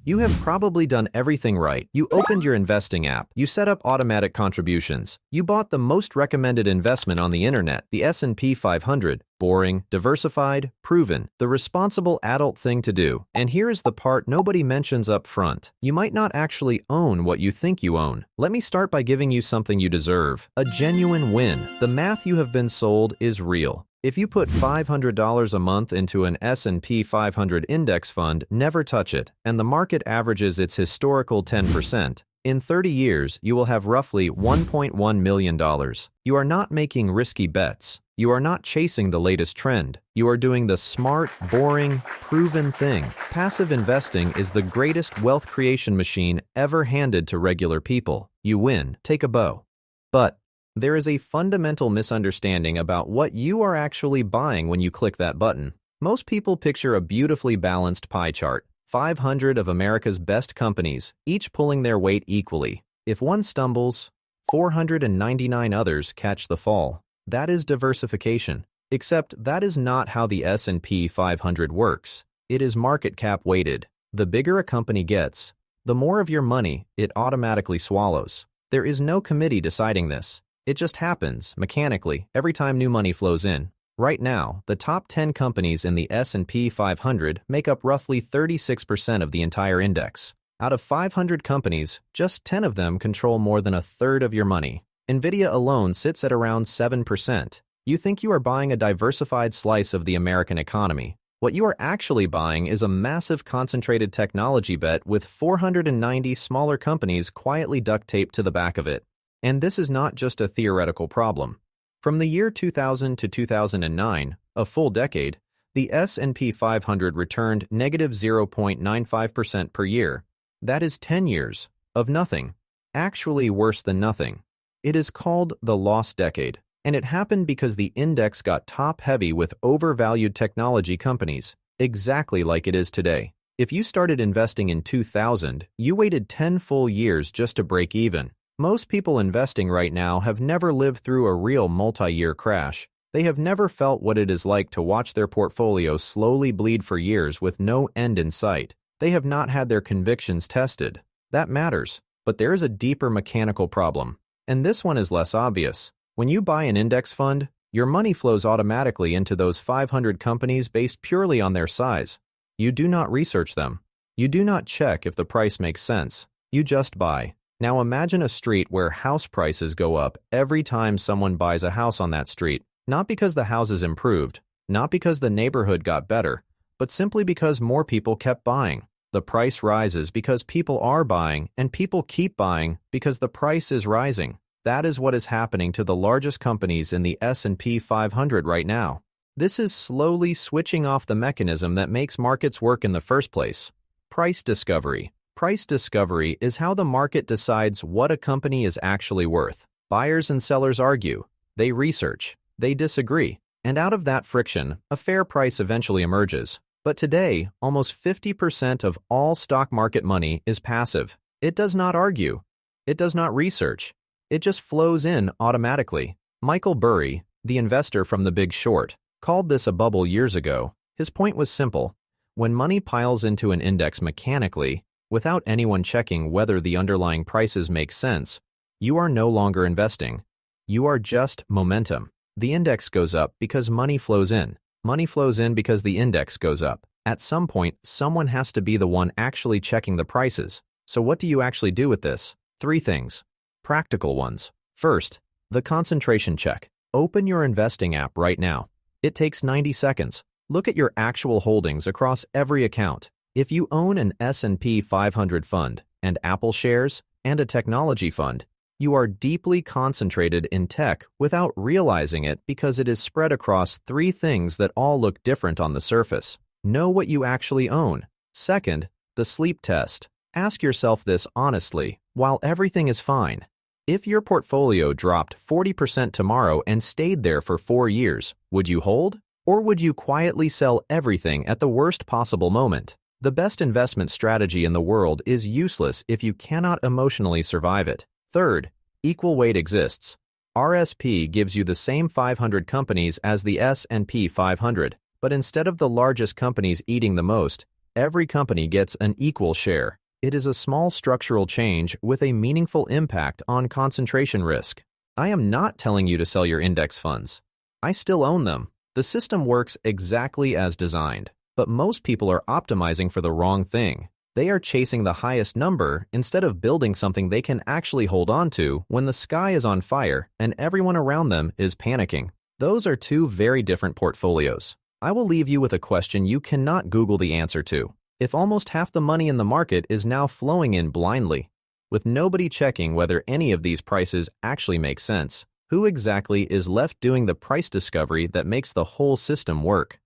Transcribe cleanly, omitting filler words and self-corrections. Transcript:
You have probably done everything right. You opened your investing app. You set up automatic contributions. You bought the most recommended investment on the internet, the S&P 500. Boring, diversified, proven, the responsible adult thing to do. And here is the part nobody mentions up front. You might not actually own what you think you own. Let me start by giving you something you deserve. A genuine win. The math you have been sold is real. If you put $500 a month into an S&P 500 index fund, never touch it, and the market averages its historical 10%, in 30 years, you will have roughly $1.1 million. You are not making risky bets. You are not chasing the latest trend. You are doing the smart, boring, proven thing. Passive investing is the greatest wealth creation machine ever handed to regular people. You win. Take a bow. But there is a fundamental misunderstanding about what you are actually buying when you click that button. Most people picture a beautifully balanced pie chart. 500 of America's best companies, each pulling their weight equally. If one stumbles, 499 others catch the fall. That is diversification. Except that is not how the S&P 500 works. It is market cap weighted. The bigger a company gets, the more of your money it automatically swallows. There is no committee deciding this. It just happens, mechanically, every time new money flows in. Right now, the top 10 companies in the S&P 500 make up roughly 36% of the entire index. Out of 500 companies, just 10 of them control more than a third of your money. Nvidia alone sits at around 7%. You think you are buying a diversified slice of the American economy. What you are actually buying is a massive concentrated technology bet with 490 smaller companies quietly duct taped to the back of it. And this is not just a theoretical problem. From the year 2000 to 2009, a full decade, the S&P 500 returned negative 0.95% per year. That is 10 years of nothing. Actually worse than nothing. It is called the lost decade, and it happened because the index got top-heavy with overvalued technology companies, exactly like it is today. If you started investing in 2000, you waited 10 full years just to break even. Most people investing right now have never lived through a real multi-year crash. They have never felt what it is like to watch their portfolio slowly bleed for years with no end in sight. They have not had their convictions tested. That matters, but there is a deeper mechanical problem. And this one is less obvious. When you buy an index fund, your money flows automatically into those 500 companies based purely on their size. You do not research them. You do not check if the price makes sense. You just buy. Now imagine a street where house prices go up every time someone buys a house on that street, not because the houses improved, not because the neighborhood got better, but simply because more people kept buying. The price rises because people are buying, and people keep buying because the price is rising. That is what is happening to the largest companies in the S&P 500 right now. This is slowly switching off the mechanism that makes markets work in the first place. Price discovery. Price discovery is how the market decides what a company is actually worth. Buyers and sellers argue, they research, they disagree, and out of that friction, a fair price eventually emerges. But today, almost 50% of all stock market money is passive. It does not argue. It does not research. It just flows in automatically. Michael Burry, the investor from The Big Short, called this a bubble years ago. His point was simple. When money piles into an index mechanically, without anyone checking whether the underlying prices make sense, you are no longer investing. You are just momentum. The index goes up because money flows in. Money flows in because the index goes up. At some point, someone has to be the one actually checking the prices. So what do you actually do with this? 3 things. Practical ones. First, the concentration check. Open your investing app right now. It takes 90 seconds. Look at your actual holdings across every account. If you own an S&P 500 fund, and Apple shares, and a technology fund, you are deeply concentrated in tech without realizing it because it is spread across 3 things that all look different on the surface. Know what you actually own. Second, the sleep test. Ask yourself this honestly, while everything is fine. If your portfolio dropped 40% tomorrow and stayed there for 4 years, would you hold? Or would you quietly sell everything at the worst possible moment? The best investment strategy in the world is useless if you cannot emotionally survive it. Third, equal weight exists. RSP gives you the same 500 companies as the S&P 500, but instead of the largest companies eating the most, every company gets an equal share. It is a small structural change with a meaningful impact on concentration risk. I am not telling you to sell your index funds. I still own them. The system works exactly as designed, but most people are optimizing for the wrong thing. They are chasing the highest number instead of building something they can actually hold on to when the sky is on fire and everyone around them is panicking. Those are two very different portfolios. I will leave you with a question you cannot Google the answer to. If almost half the money in the market is now flowing in blindly, with nobody checking whether any of these prices actually make sense, who exactly is left doing the price discovery that makes the whole system work?